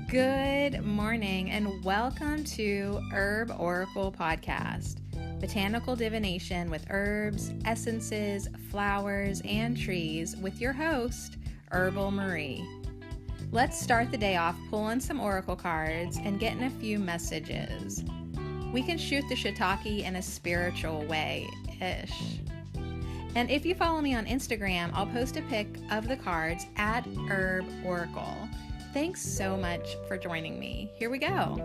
Good morning and welcome to Herb Oracle Podcast, botanical divination with herbs, essences, flowers, and trees with your host, Herbal Marie. Let's start the day off pulling some oracle cards and getting a few messages. We can shoot the shiitake in a spiritual way-ish. And if you follow me on Instagram, I'll post a pic of the cards at Herb Oracle. Thanks so much for joining me. Here we go.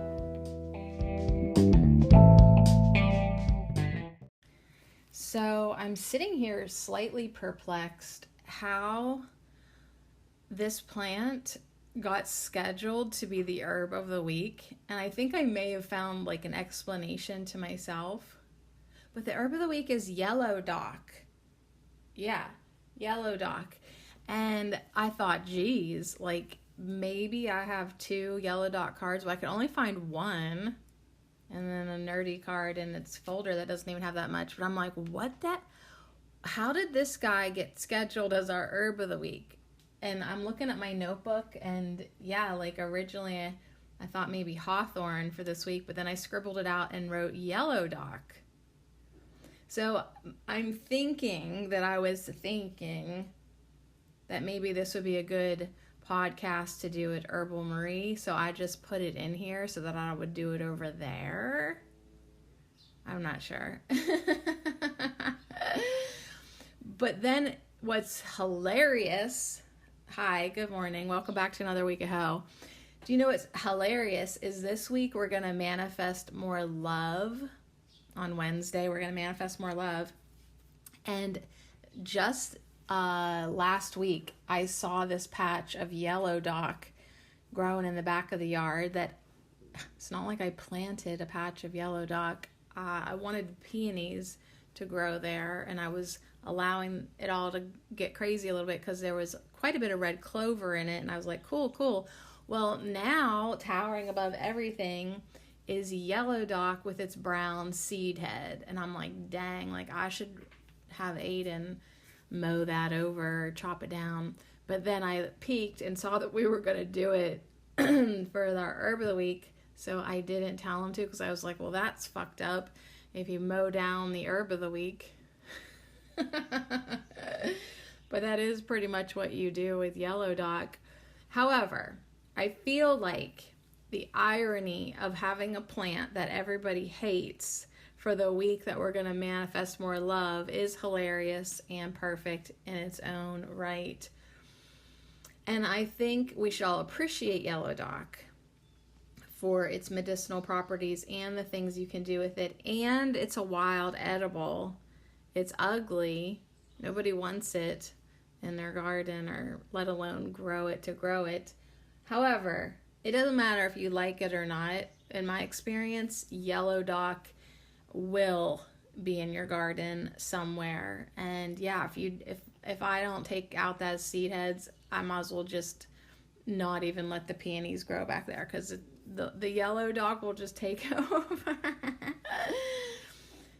So I'm sitting here slightly perplexed how this plant got scheduled to be the herb of the week. And I think I may have found like an explanation to myself. But the herb of the week is yellow dock. Yeah, yellow dock. And I thought, geez, like maybe I have two yellow dock cards, but I could only find one. And then a nerdy card in its folder that doesn't even have that much. But I'm like, how did this guy get scheduled as our herb of the week? And I'm looking at my notebook and yeah, like originally I thought maybe hawthorn for this week, but then I scribbled it out and wrote yellow dock. So I'm thinking that maybe this would be a good podcast to do at Herbal Marie. So I just put it in here so that I would do it over there. I'm not sure. But then what's hilarious, hi, good morning. Welcome back to another week of Ho. Do you know what's hilarious is this week we're going to manifest more love. On Wednesday, we're going to manifest more love. And just last week, I saw this patch of yellow dock growing in the back of the yard. That it's not like I planted a patch of yellow dock. I wanted peonies to grow there, and I was allowing it all to get crazy a little bit because there was quite a bit of red clover in it, and I was like, cool. Well, now, towering above everything is yellow dock with its brown seed head. And I'm like, dang, like I should have Aiden mow that over, chop it down. But then I peeked and saw that we were going to do it for our herb of the week. So I didn't tell him to because I was like, well, that's fucked up if you mow down the herb of the week. But that is pretty much what you do with yellow dock. However, I feel like the irony of having a plant that everybody hates for the week that we're going to manifest more love is hilarious and perfect in its own right. And I think we should all appreciate yellow dock for its medicinal properties and the things you can do with it. And it's a wild edible. It's ugly. Nobody wants it in their garden or let alone grow it to grow it. However, it doesn't matter if you like it or not. In my experience, yellow dock will be in your garden somewhere. And yeah, if I don't take out those seed heads, I might as well just not even let the peonies grow back there because the yellow dock will just take over.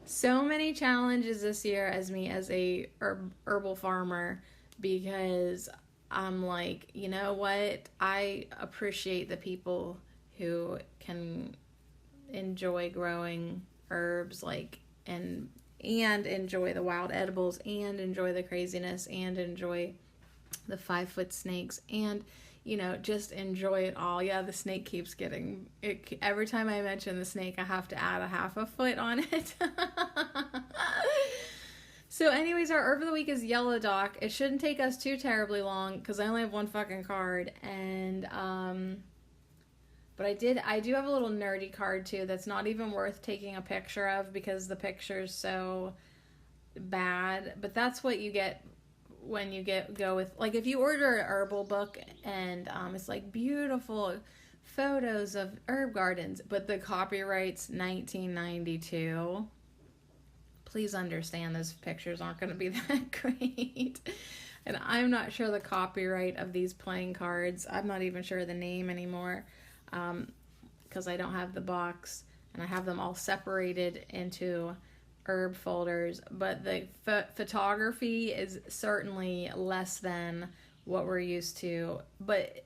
So many challenges this year as a herbal farmer because I'm like, you know what? I appreciate the people who can enjoy growing herbs and enjoy the wild edibles and enjoy the craziness and enjoy the 5-foot snakes and, just enjoy it all. Yeah, the snake keeps getting it. Every time I mention the snake, I have to add a half a foot on it. So anyways, our herb of the week is yellow dock. It shouldn't take us too terribly long because I only have one fucking card. And, but I do have a little nerdy card too that's not even worth taking a picture of because the picture's so bad. But that's what you get when you go with, like if you order an herbal book and it's like beautiful photos of herb gardens, but the copyright's 1992. Please understand those pictures aren't going to be that great. And I'm not sure the copyright of these playing cards. I'm not even sure the name anymore because I don't have the box. And I have them all separated into herb folders. But the photography is certainly less than what we're used to. But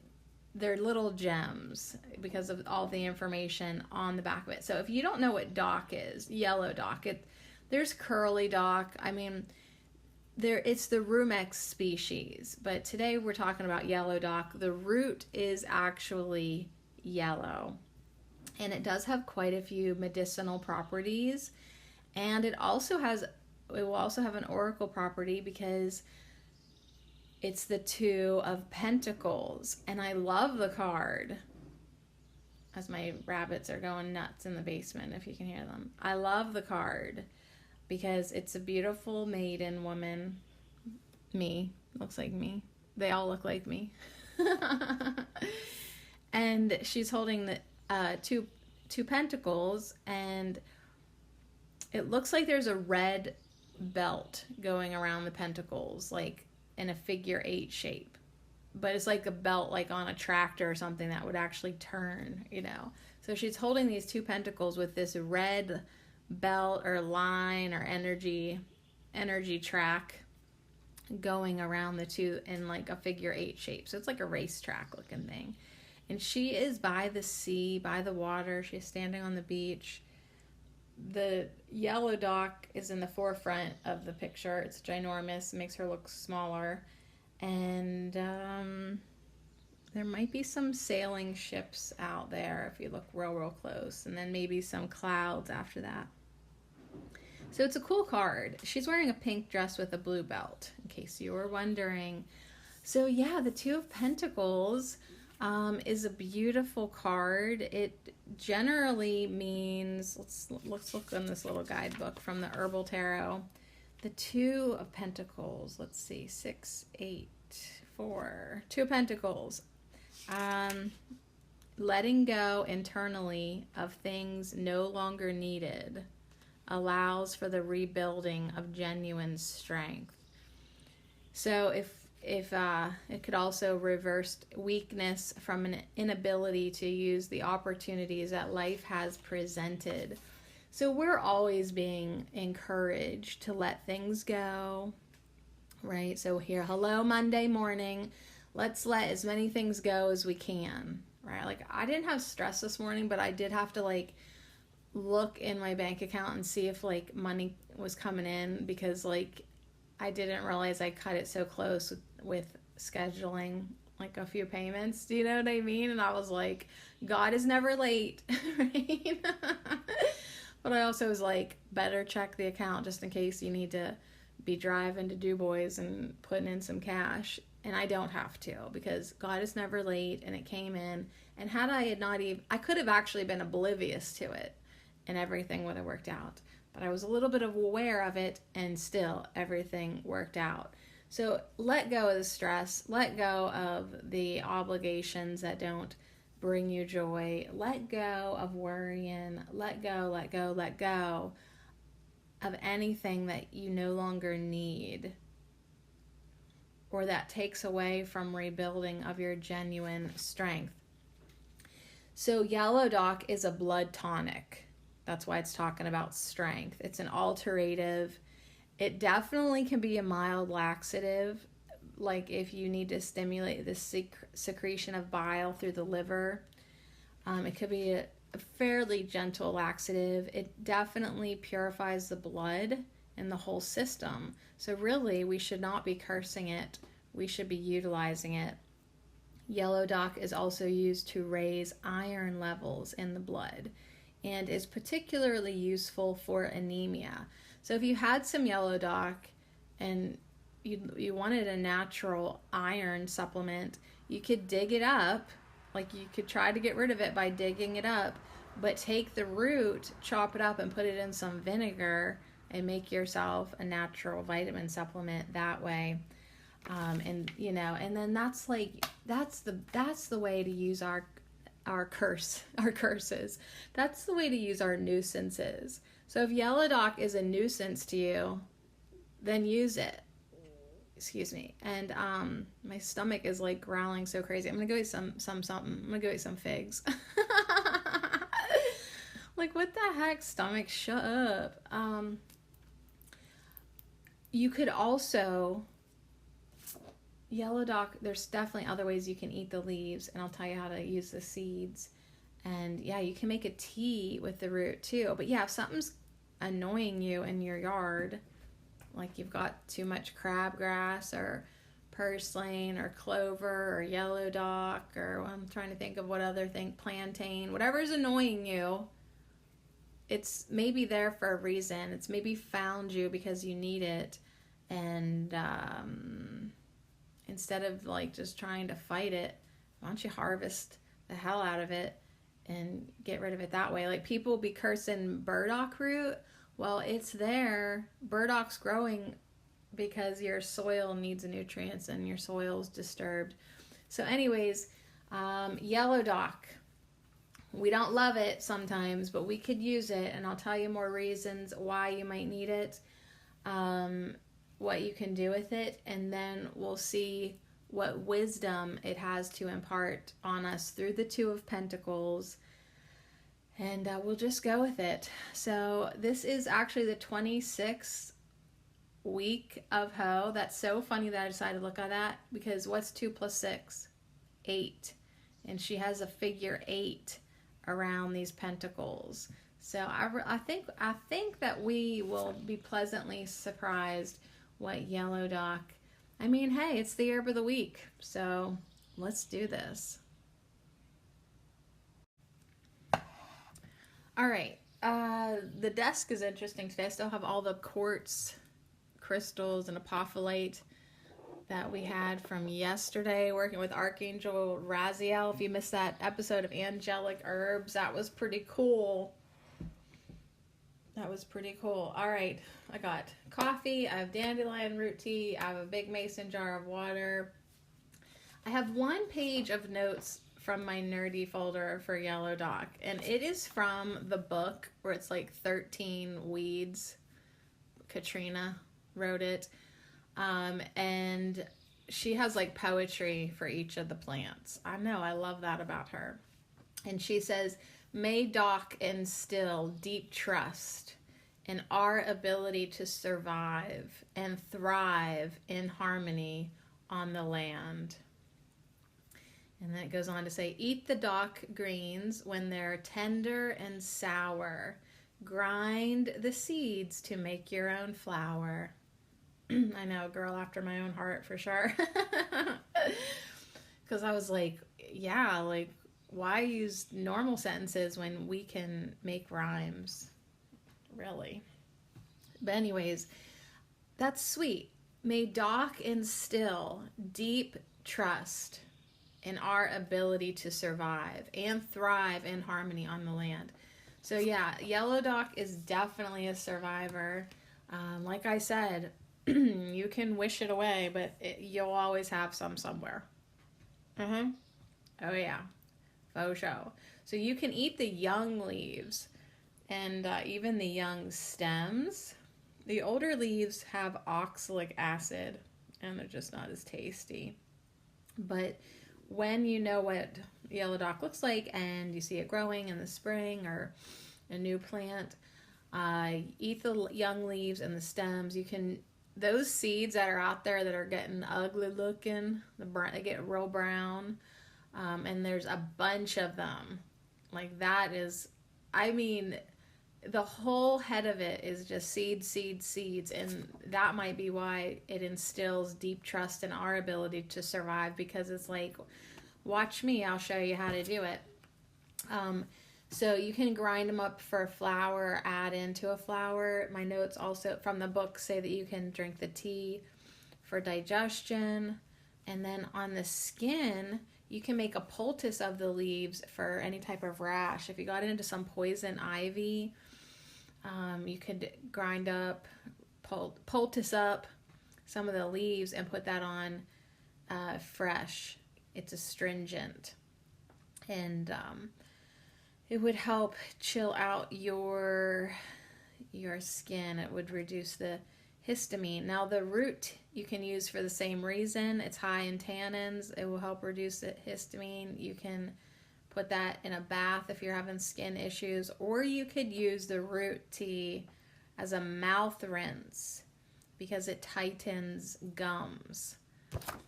they're little gems because of all the information on the back of it. So if you don't know what dock is, yellow dock, there's curly dock. I mean, it's the Rumex species, but today we're talking about yellow dock. The root is actually yellow, and it does have quite a few medicinal properties, and it will also have an oracle property because it's the Two of Pentacles, and I love the card. As my rabbits are going nuts in the basement, if you can hear them. I love the card because it's a beautiful maiden woman. Me. Looks like me. They all look like me. And she's holding the two pentacles, and it looks like there's a red belt going around the pentacles, like in a figure 8 shape, but it's like a belt, like on a tractor or something that would actually turn, you know. So she's holding these two pentacles with this red belt or line or energy track going around the two in like a figure 8 shape. So it's like a racetrack looking thing. And she is by the sea, by the water. She's standing on the beach. The yellow dock is in the forefront of the picture. It's ginormous, makes her look smaller. And there might be some sailing ships out there if you look real close. And then maybe some clouds after that. So it's a cool card. She's wearing a pink dress with a blue belt, in case you were wondering. So yeah, the Two of Pentacles is a beautiful card. It generally means, let's look on this little guidebook from the Herbal Tarot. The Two of Pentacles, let's see, 6, 8, 4, Two of Pentacles. Letting go internally of things no longer needed allows for the rebuilding of genuine strength. So if it could also reverse weakness from an inability to use the opportunities that life has presented. So we're always being encouraged to let things go, right? So here, hello Monday morning, let's let as many things go as we can, right? Like I didn't have stress this morning, but I did have to like look in my bank account and see if like money was coming in, because like I didn't realize I cut it so close with scheduling like a few payments. Do you know what I mean? And I was like, God is never late, right? But I also was like, better check the account just in case you need to be driving to Du Bois and putting in some cash. And I don't have to, because God is never late, and it came in. And had I had not even, I could have actually been oblivious to it and everything would have worked out. But I was a little bit aware of it, and still everything worked out. So let go of the stress, let go of the obligations that don't bring you joy, let go of worrying, let go of anything that you no longer need or that takes away from rebuilding of your genuine strength. So yellow dock is a blood tonic. That's why it's talking about strength. It's an alterative. It definitely can be a mild laxative, like if you need to stimulate the secretion of bile through the liver. It could be a fairly gentle laxative. It definitely purifies the blood and the whole system. So really, we should not be cursing it. We should be utilizing it. Yellow dock is also used to raise iron levels in the blood, and is particularly useful for anemia. So if you had some yellow dock and you wanted a natural iron supplement, you could dig it up, like you could try to get rid of it by digging it up, but take the root, chop it up, and put it in some vinegar and make yourself a natural vitamin supplement that way. And you know, and then that's the way to use our curses. That's the way to use our nuisances. So if yellow dock is a nuisance to you, then use it. Excuse me. And my stomach is like growling so crazy. I'm gonna go eat something. I'm gonna go eat some figs. Like, what the heck, stomach? Shut up. You could also Yellow dock, there's definitely other ways you can eat the leaves, and I'll tell you how to use the seeds. And yeah, you can make a tea with the root too. But yeah, if something's annoying you in your yard, like you've got too much crabgrass or purslane or clover or yellow dock, or I'm trying to think of what other thing, plantain, whatever's annoying you, it's maybe there for a reason. It's maybe found you because you need it. And instead of like just trying to fight it, why don't you harvest the hell out of it and get rid of it that way? Like people be cursing burdock root. Well, it's there. Burdock's growing because your soil needs nutrients and your soil's disturbed. So anyways, yellow dock. We don't love it sometimes, but we could use it, and I'll tell you more reasons why you might need it, what you can do with it, and then we'll see what wisdom it has to impart on us through the Two of Pentacles, and we'll just go with it. So this is actually the 26th week of Ho. That's so funny that I decided to look at that, because what's 2 plus 6? 8. And she has a figure 8 around these pentacles. So I think that we will be pleasantly surprised what yellow dock. I mean, hey, it's the herb of the week, so let's do this. All right, the desk is interesting today. I still have all the quartz crystals and apophyllite that we had from yesterday working with Archangel Raziel. If you missed that episode of Angelic Herbs, that was pretty cool. That was pretty cool. All right, I got coffee, I have dandelion root tea, I have a big mason jar of water. I have one page of notes from my nerdy folder for yellow dock, and it is from the book where it's like 13 weeds. Katrina wrote it. And she has like poetry for each of the plants. I know, I love that about her. And she says, may dock instill deep trust in our ability to survive and thrive in harmony on the land. And then it goes on to say, eat the dock greens when they're tender and sour. Grind the seeds to make your own flour. I know, a girl after my own heart for sure. Because I was like, yeah, like, why use normal sentences when we can make rhymes? Really. But anyways, that's sweet. May dock instill deep trust in our ability to survive and thrive in harmony on the land. So yeah, yellow dock is definitely a survivor. Like I said, you can wish it away, but you'll always have some somewhere. Oh yeah, faux show. So you can eat the young leaves and even the young stems. The older leaves have oxalic acid and they're just not as tasty. But when you know what yellow dock looks like and you see it growing in the spring or a new plant, eat the young leaves and the stems. You can, those seeds that are out there that are getting ugly looking, they get real brown, and there's a bunch of them. Like that is, I mean, the whole head of it is just seeds, seeds, seeds, and that might be why it instills deep trust in our ability to survive, because it's like, watch me, I'll show you how to do it. So you can grind them up for flour, add into a flour. My notes also from the book say that you can drink the tea for digestion. And then on the skin, you can make a poultice of the leaves for any type of rash. If you got into some poison ivy, you could grind up, poultice up some of the leaves and put that on fresh. It's astringent. And it would help chill out your skin. It would reduce the histamine. Now the root you can use for the same reason. It's high in tannins. It will help reduce the histamine. You can put that in a bath if you're having skin issues, or you could use the root tea as a mouth rinse because it tightens gums.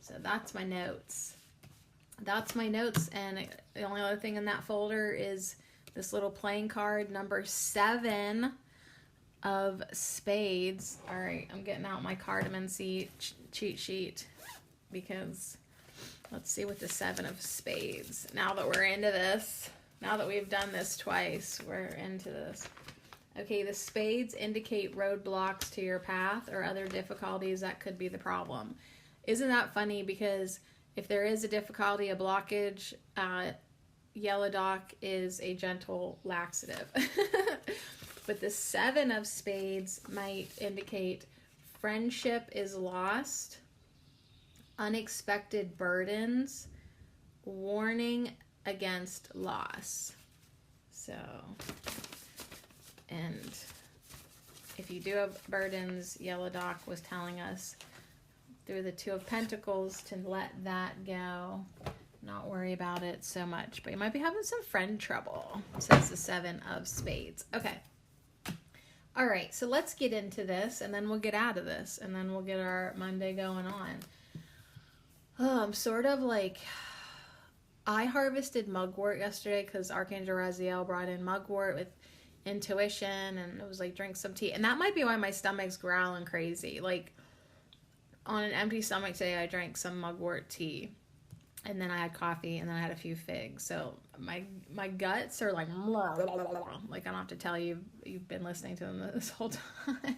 So that's my notes. That's my notes, and the only other thing in that folder is this little playing card, number 7 of spades. All right, I'm getting out my cardamom cheat sheet, because let's see what the 7 of spades. Now that we're into this, now that we've done this twice, we're into this. Okay, the spades indicate roadblocks to your path or other difficulties that could be the problem. Isn't that funny? Because if there is a difficulty, a blockage, yellow dock is a gentle laxative. But the 7 of spades might indicate friendship is lost, unexpected burdens, warning against loss. So, and if you do have burdens, yellow dock was telling us through the 2 of Pentacles to let that go, not worry about it so much. But you might be having some friend trouble, says the 7 of spades. Okay. All right, so let's get into this, and then we'll get out of this, and then we'll get our Monday going on. Oh, I'm sort of like, I harvested mugwort yesterday because Archangel Raziel brought in mugwort with intuition, and it was like, drink some tea. And that might be why my stomach's growling crazy. Like, on an empty stomach today, I drank some mugwort tea, and then I had coffee, and then I had a few figs. So my guts are like, like I don't have to tell you, you've been listening to them this whole time.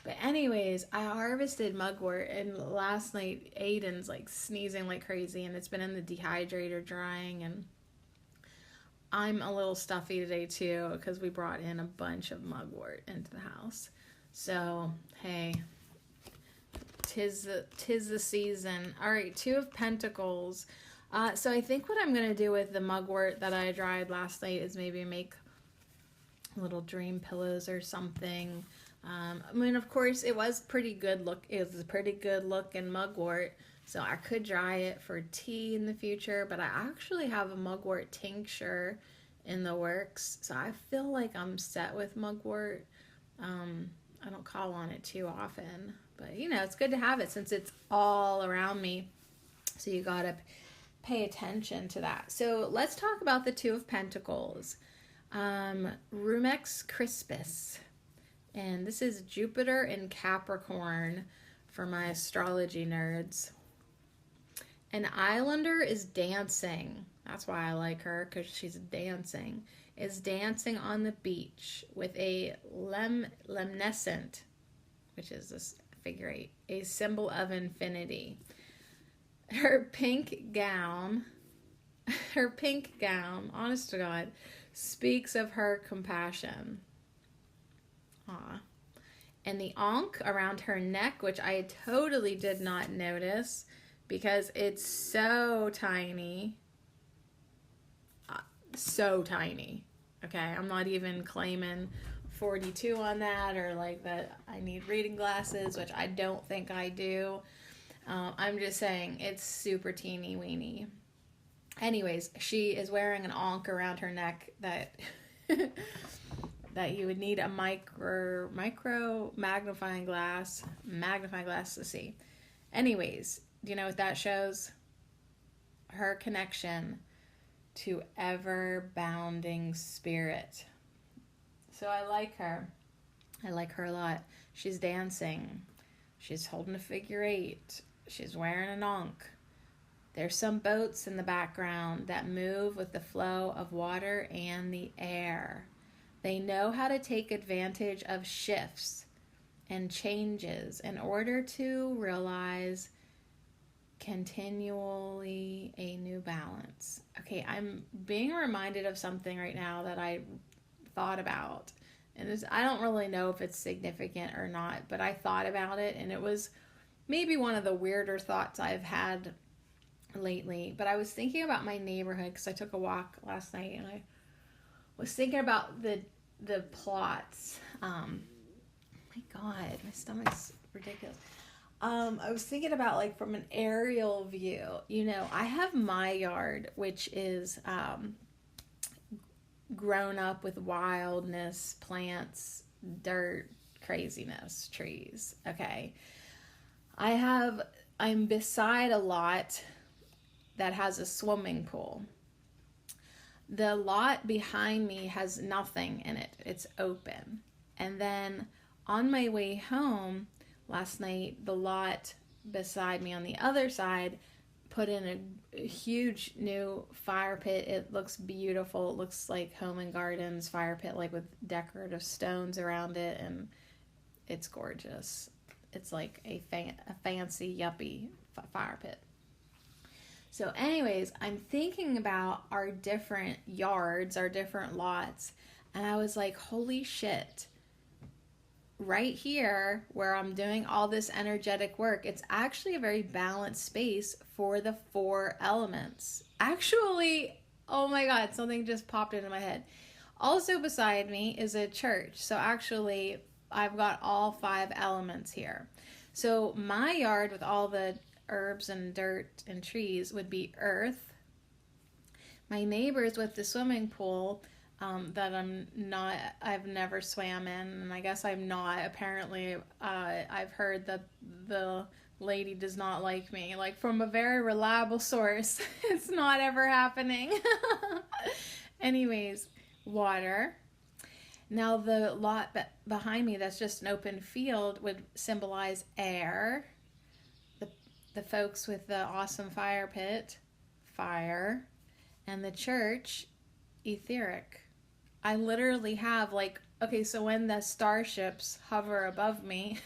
But anyways, I harvested mugwort, and last night Aiden's like sneezing like crazy, and it's been in the dehydrator drying, and I'm a little stuffy today too because we brought in a bunch of mugwort into the house. So, hey, tis the season. All right, 2 of Pentacles. So I think what I'm going to do with the mugwort that I dried last night is maybe make little dream pillows or something. I mean, of course, it was pretty good look. It was a pretty good looking mugwort. So I could dry it for tea in the future, but I actually have a mugwort tincture in the works. So I feel like I'm set with mugwort. I don't call on it too often, but you know, it's good to have it since it's all around me. So you gotta pay attention to that. So let's talk about the 2 of Pentacles. Rumex crispus. And this is Jupiter in Capricorn for my astrology nerds. An islander is dancing. That's why I like her, because she's dancing. Is dancing on the beach with a lemnescent, which is this figure 8, a symbol of infinity. Her pink gown, honest to God, speaks of her compassion. Aw. And the ankh around her neck, which I totally did not notice because it's so tiny. So tiny. Okay, I'm not even claiming 42 on that, or like that I need reading glasses, which I don't think I do. I'm just saying it's super teeny weeny. Anyways, she is wearing an ankh around her neck that that you would need a micro magnifying glass to see. Anyways, do you know what that shows? Her connection to ever-bounding spirit. So I like her. I like her a lot. She's dancing. She's holding a figure 8. She's wearing an ankh. There's some boats in the background that move with the flow of water and the air. They know how to take advantage of shifts and changes in order to realize continually a new balance. Okay, I'm being reminded of something right now that I thought about. And I don't really know if it's significant or not, but I thought about it, and it was maybe one of the weirder thoughts I've had lately. But I was thinking about my neighborhood because I took a walk last night, and I was thinking about the plots. My God, my stomach's ridiculous. I was thinking about, like, from an aerial view, you know, I have my yard, which is grown up with wildness, plants, dirt, craziness, trees. Okay. I'm beside a lot that has a swimming pool. The lot behind me has nothing in it. It's open. And then on my way home last night, the lot beside me on the other side put in a huge new fire pit. It looks beautiful. It looks like Home and Gardens fire pit, like with decorative stones around it, and it's gorgeous. It's like a fancy, yuppie fire pit. So anyways, I'm thinking about our different yards, our different lots, and I was like, holy shit. Right here, where I'm doing all this energetic work, it's actually a very balanced space for the 4 elements. Actually, oh my God, something just popped into my head. Also beside me is a church. So actually, I've got all 5 elements here. So my yard with all the herbs and dirt and trees would be earth. My neighbors with the swimming pool that I've never swam in, and I guess I'm not. Apparently, I've heard that the lady does not like me, like from a very reliable source. It's not ever happening. Anyways, water. Now the lot behind me that's just an open field would symbolize air. The folks with the awesome fire pit, fire, and the church, etheric. I literally have like, okay, so when the starships hover above me,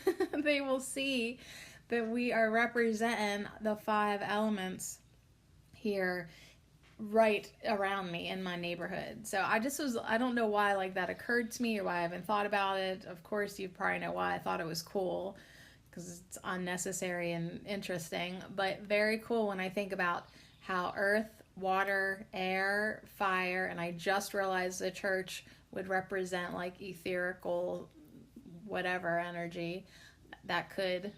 they will see that we are representing the 5 elements here right around me in my neighborhood. So I don't know why like that occurred to me or why I haven't thought about it. Of course, you probably know why I thought it was cool, because it's unnecessary and interesting, but very cool when I think about how earth, water, air, fire, and I just realized the church would represent like etherical whatever energy that could.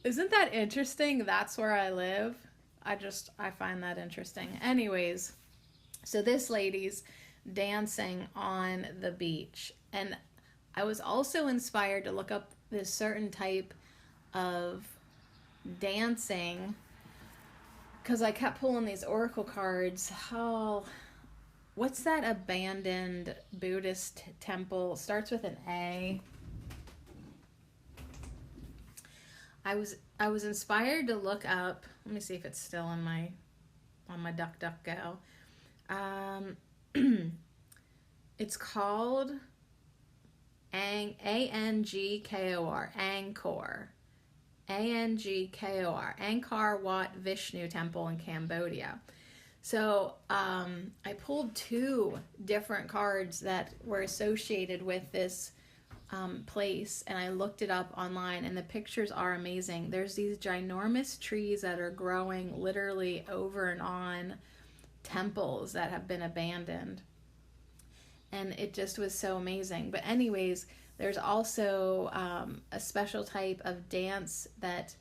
Isn't that interesting? That's where I live. I find that interesting. Anyways, so this lady's dancing on the beach, and I was also inspired to look up this certain type of dancing because I kept pulling these oracle cards. Oh, what's that abandoned Buddhist temple? Starts with an A. I was inspired to look up. Let me see if it's still on my DuckDuckGo. It's called Angkor. Angkor. Angkor. Angkor Wat Vishnu Temple in Cambodia. So I pulled 2 different cards that were associated with this place, and I looked it up online, and the pictures are amazing. There's these ginormous trees that are growing literally over and on temples that have been abandoned, and it just was so amazing. But anyways, there's also a special type of dance that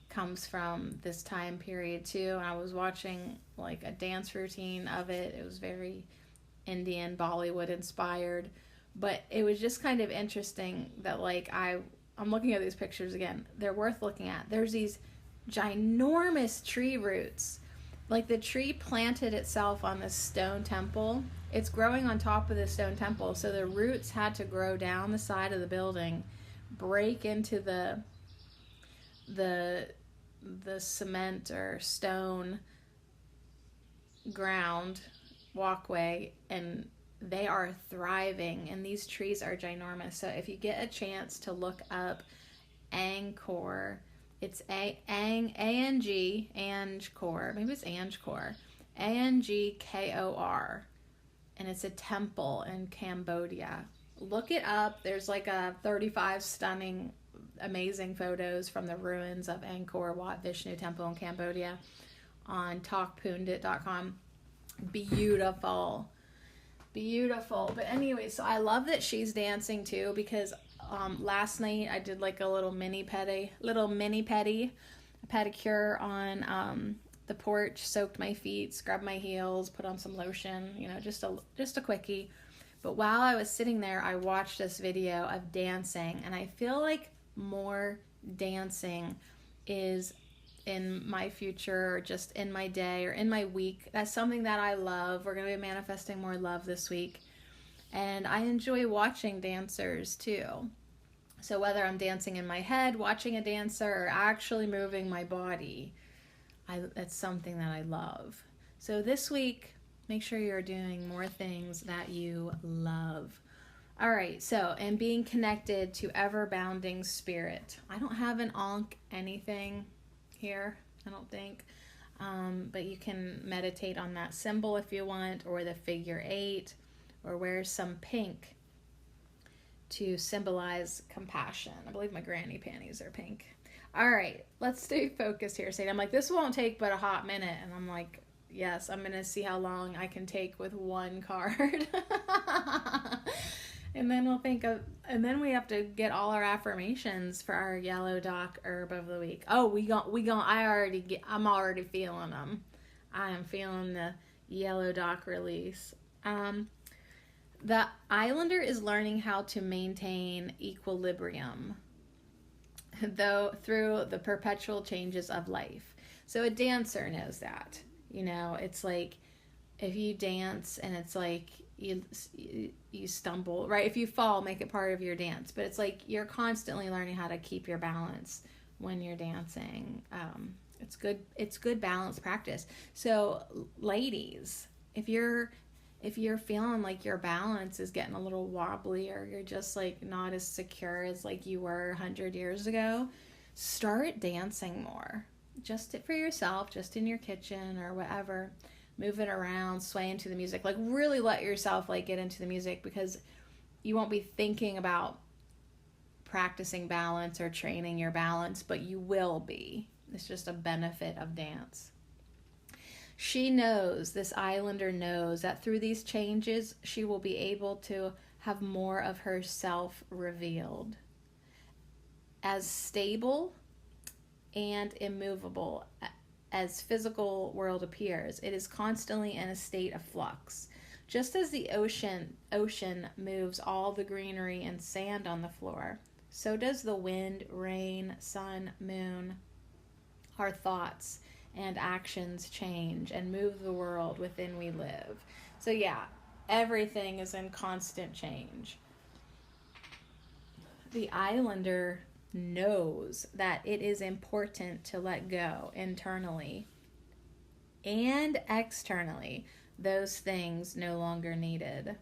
comes from this time period too. And I was watching like a dance routine of it. It was very Indian, Bollywood inspired. But it was just kind of interesting that like I'm looking at these pictures again. They're worth looking at. There's these ginormous tree roots. Like the tree planted itself on this stone temple. It's growing on top of the stone temple. So the roots had to grow down the side of the building, break into the cement or stone ground walkway, and they are thriving, and these trees are ginormous. So if you get a chance to look up Angkor, it's A-N-G, Angkor, maybe it's Angkor, A-N-G-K-O-R, and it's a temple in Cambodia. Look it up. There's like a 35 stunning, amazing photos from the ruins of Angkor Wat Vishnu Temple in Cambodia on talkpundit.com. Beautiful. But anyway, so I love that she's dancing too, because last night I did like a little mini pedicure on the porch, soaked my feet, scrubbed my heels, put on some lotion, just a quickie. But while I was sitting there, I watched this video of dancing, and I feel like more dancing is in my future, or just in my day or in my week. That's something that I love. We're going to be manifesting more love this week. And I enjoy watching dancers too. So whether I'm dancing in my head, watching a dancer, or actually moving my body, that's something that I love. So this week, make sure you're doing more things that you love. All right, so, and being connected to ever-bounding spirit. I don't have an Ankh anything here, I don't think. But you can meditate on that symbol if you want, or the figure 8, or wear some pink to symbolize compassion. I believe my granny panties are pink. All right, let's stay focused here, Sadie. I'm like, this won't take but a hot minute. And I'm like, yes, I'm going to see how long I can take with one card. And then we have to get all our affirmations for our yellow dock herb of the week. Oh, I'm already feeling them. I am feeling the yellow dock release. The Islander is learning how to maintain equilibrium, though through the perpetual changes of life. So a dancer knows that. You know, it's like if you dance and it's like you stumble, right? If you fall, make it part of your dance. But it's like you're constantly learning how to keep your balance when you're dancing. It's good balance practice. So ladies, if you're feeling like your balance is getting a little wobbly, or you're just like not as secure as like you were 100 years ago, start dancing more. Just for yourself, just in your kitchen or whatever. Moving around, swaying to the music. Like really let yourself like get into the music, because you won't be thinking about practicing balance or training your balance, but you will be. It's just a benefit of dance. This Islander knows that through these changes, she will be able to have more of herself revealed. As stable and immovable as physical world appears, it is constantly in a state of flux. Just as the ocean moves all the greenery and sand on the floor, so does the wind, rain, sun, moon. Our thoughts and actions change and move the world within we live. So yeah, everything is in constant change. The Islander knows that it is important to let go internally and externally those things no longer needed.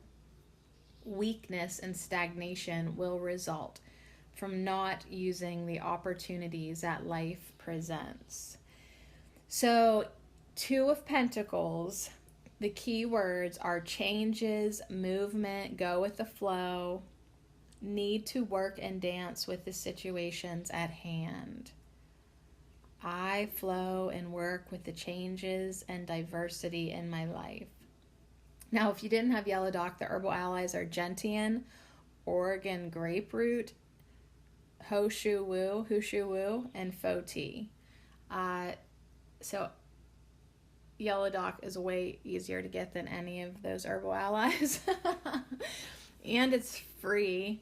Weakness and stagnation will result from not using the opportunities that life presents. So, 2 of Pentacles, the key words are changes, movement, go with the flow, need to work and dance with the situations at hand. I flow and work with the changes and diversity in my life. Now, if you didn't have Yellow Dock, the Herbal Allies are Gentian, Oregon Grapefruit, Hoshu Wu, and Faux Tea. So Yellow Dock is way easier to get than any of those Herbal Allies. And it's free.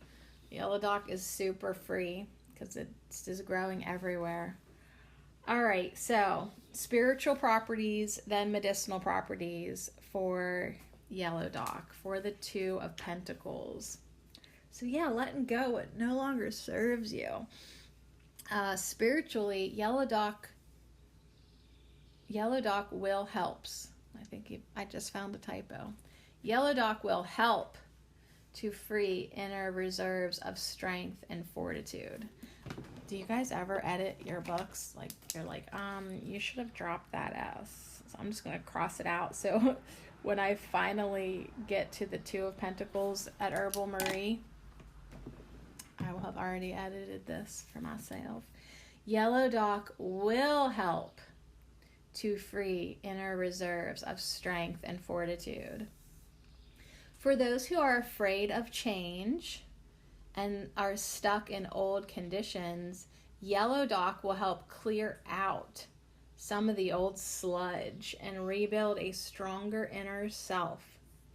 Yellow Dock is super free because it's just growing everywhere. All right, so spiritual properties, then medicinal properties for Yellow Dock, for the 2 of Pentacles. So yeah, letting go what no longer serves you. Spiritually, Yellow Dock will helps. I just found a typo. Yellow Dock will help to free inner reserves of strength and fortitude. Do you guys ever edit your books? Like, you're like, you should have dropped that S. So I'm just going to cross it out. So when I finally get to the 2 of Pentacles at Herbal Marie, I will have already edited this for myself. Yellow Dock will help to free inner reserves of strength and fortitude. For those who are afraid of change and are stuck in old conditions, Yellow Dock will help clear out some of the old sludge and rebuild a stronger inner self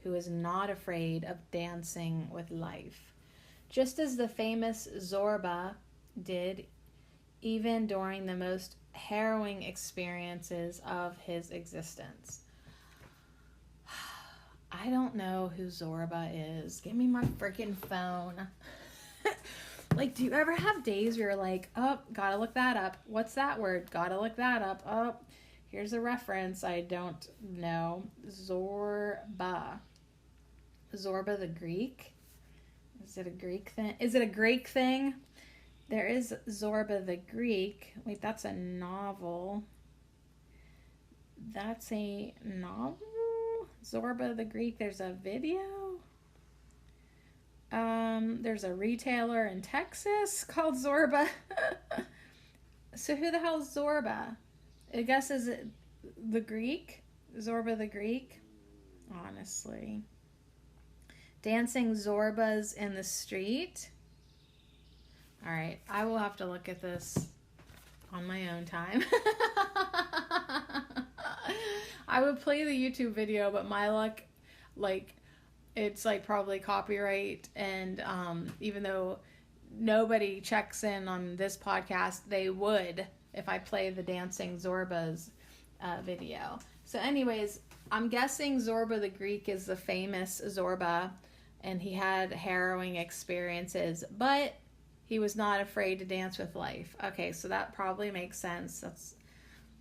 who is not afraid of dancing with life. Just as the famous Zorba did, even during the most harrowing experiences of his existence. I don't know who Zorba is. Give me my freaking phone. Like, do you ever have days where you're like, oh, gotta look that up. What's that word? Gotta look that up. Oh, here's a reference. I don't know. Zorba. Zorba the Greek? Is it a Greek thing? Is it a Greek thing? There is Zorba the Greek. Wait, that's a novel. That's a novel? Zorba the Greek. There's a video. There's a retailer in Texas called Zorba. So who the hell is Zorba? I guess is it the Greek? Zorba the Greek? Honestly. Dancing Zorbas in the street. All right, I will have to look at this on my own time. I would play the YouTube video, but my luck, like, it's like probably copyright, and even though nobody checks in on this podcast, they would if I play the Dancing Zorbas video. So anyways, I'm guessing Zorba the Greek is the famous Zorba, and he had harrowing experiences, but he was not afraid to dance with life. Okay, so that probably makes sense.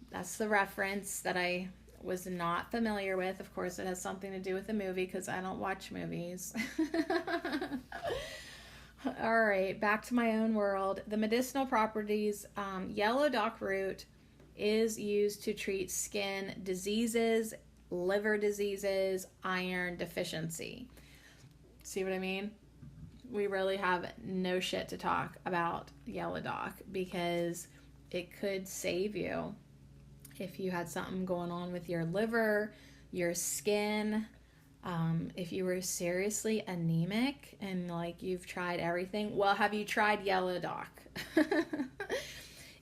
That's the reference that I was not familiar with. Of course, it has something to do with the movie because I don't watch movies. All right, back to my own world. The medicinal properties, yellow dock root is used to treat skin diseases, liver diseases, iron deficiency. See what I mean? We really have no shit to talk about yellow dock because it could save you if you had something going on with your liver, your skin, if you were seriously anemic and like you've tried everything. Well, have you tried yellow dock?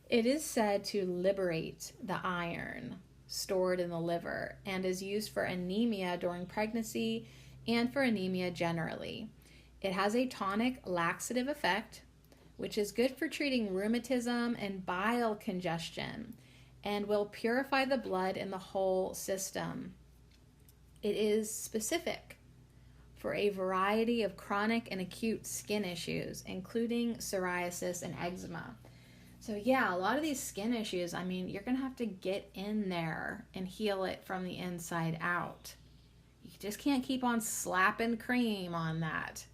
It is said to liberate the iron stored in the liver and is used for anemia during pregnancy and for anemia generally. It has a tonic laxative effect, which is good for treating rheumatism and bile congestion, and will purify the blood in the whole system. It is specific for a variety of chronic and acute skin issues, including psoriasis and eczema. So yeah, a lot of these skin issues, I mean, you're going to have to get in there and heal it from the inside out. You just can't keep on slapping cream on that.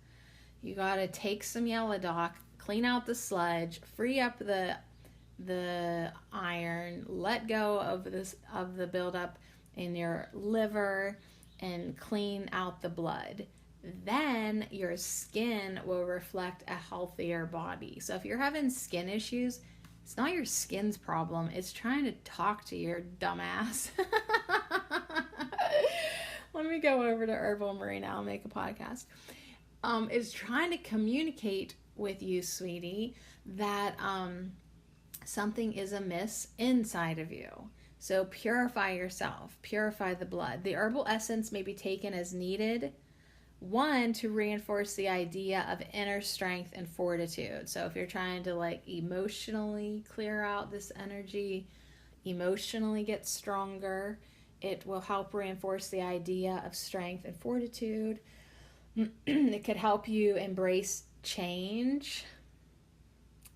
You got to take some yellow dock, clean out the sludge, free up the iron, let go of the buildup in your liver, and clean out the blood. Then your skin will reflect a healthier body. So if you're having skin issues, it's not your skin's problem. It's trying to talk to your dumbass. Let me go over to Herbal Marie now and make a podcast. It's trying to communicate with you, sweetie, that something is amiss inside of you. So purify yourself, purify the blood. The herbal essence may be taken as needed. One, to reinforce the idea of inner strength and fortitude. So if you're trying to like emotionally clear out this energy, emotionally get stronger, it will help reinforce the idea of strength and fortitude. It could help you embrace change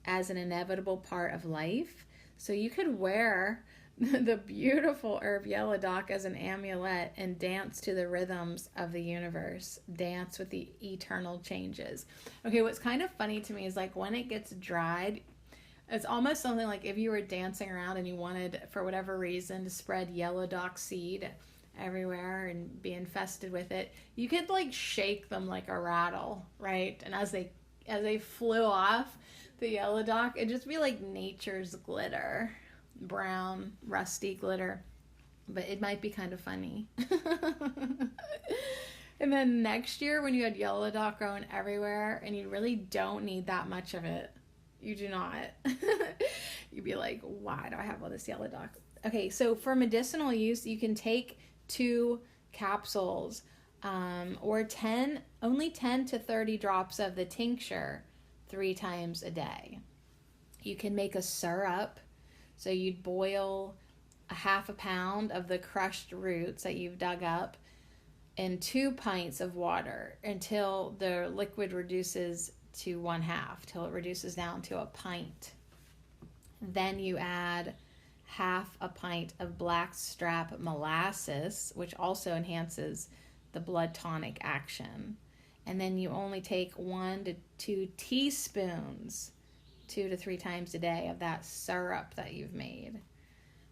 as an inevitable part of life. So you could wear the beautiful herb yellow dock as an amulet and dance to the rhythms of the universe. Dance with the eternal changes. Okay, what's kind of funny to me is like when it gets dried, it's almost something like if you were dancing around and you wanted, for whatever reason, to spread yellow dock seed everywhere and be infested with it, you could like shake them like a rattle, right? And as they flew off the yellow dock, it'd just be like nature's glitter. Brown, rusty glitter, but it might be kind of funny. And then next year when you had yellow dock growing everywhere and you really don't need that much of it, you do not. You'd be like, why do I have all this yellow dock? Okay, so for medicinal use, you can take 2 capsules or only 10 to 30 drops of the tincture 3 times a day. You can make a syrup. So you'd boil a half a pound of the crushed roots that you've dug up in 2 pints of water until the liquid reduces to 1/2, till it reduces down to a pint. Then you add half a pint of blackstrap molasses, which also enhances the blood tonic action. And then you only take 1 to 2 teaspoons 2 to 3 times a day of that syrup that you've made,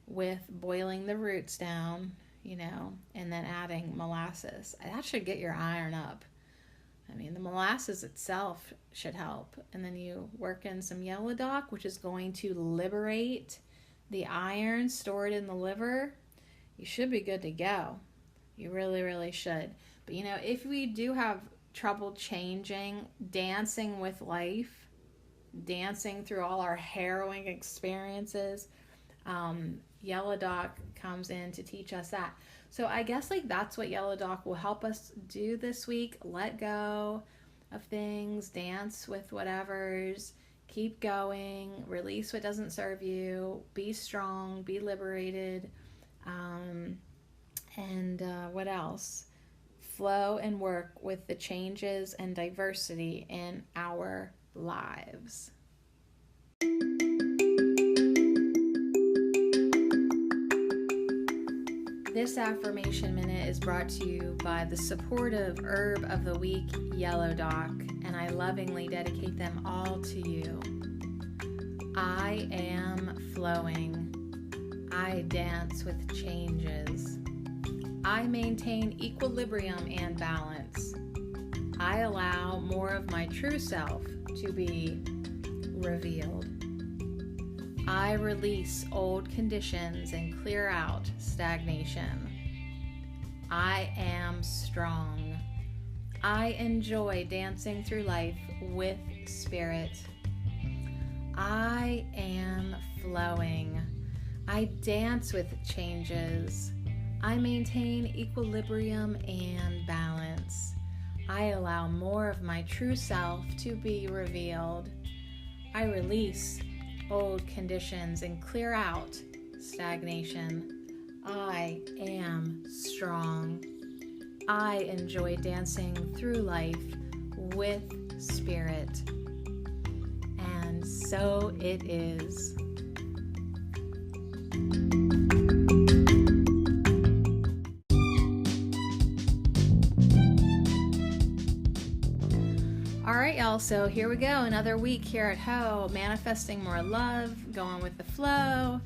with boiling the roots down, and then adding molasses. That should get your iron up. I mean, the molasses itself should help. And then you work in some yellow dock, which is going to liberate the iron stored in the liver. You should be good to go. You really, really should. But if we do have trouble changing, dancing with life, dancing through all our harrowing experiences, Yellow Dock comes in to teach us that. So I guess that's what Yellow Dock will help us do this week. Let go of things, dance with whatever's, keep going, release what doesn't serve you, be strong, be liberated, and what else? Flow and work with the changes and diversity in our lives. This affirmation minute is brought to you by the supportive herb of the week, Yellow Dock, and I lovingly dedicate them all to you. I am flowing. I dance with changes. I maintain equilibrium and balance. I allow more of my true self to be revealed. I release old conditions and clear out stagnation. I am strong. I enjoy dancing through life with spirit. I am flowing. I dance with changes. I maintain equilibrium and balance. I allow more of my true self to be revealed. I release old conditions and clear out stagnation. I am strong. I enjoy dancing through life with spirit. And so it is. All right, y'all, so here we go. Another week here at Ho, manifesting more love, going with the flow,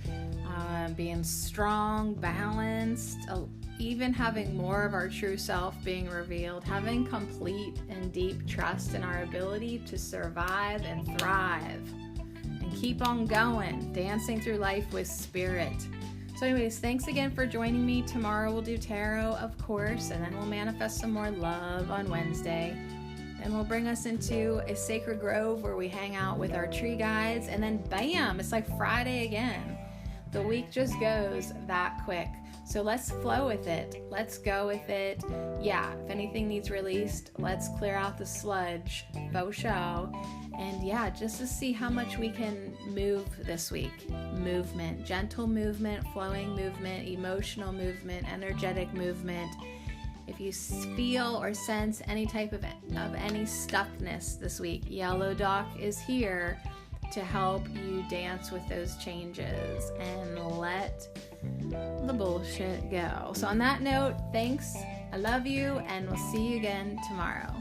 being strong, balanced, even having more of our true self being revealed, having complete and deep trust in our ability to survive and thrive, and keep on going, dancing through life with spirit. So anyways, thanks again for joining me. Tomorrow we'll do tarot, of course, and then we'll manifest some more love on Wednesday. And we'll bring us into a sacred grove where we hang out with our tree guides, and then bam, it's like Friday again. The week just goes that quick. So let's flow with it. Let's go with it. Yeah, if anything needs released, let's clear out the sludge, faux show. And yeah, just to see how much we can move this week. Movement, gentle movement, flowing movement, emotional movement, energetic movement. If you feel or sense any type of any stuckness this week, Yellow Dock is here to help you dance with those changes and let the bullshit go. So on that note, thanks, I love you, and we'll see you again tomorrow.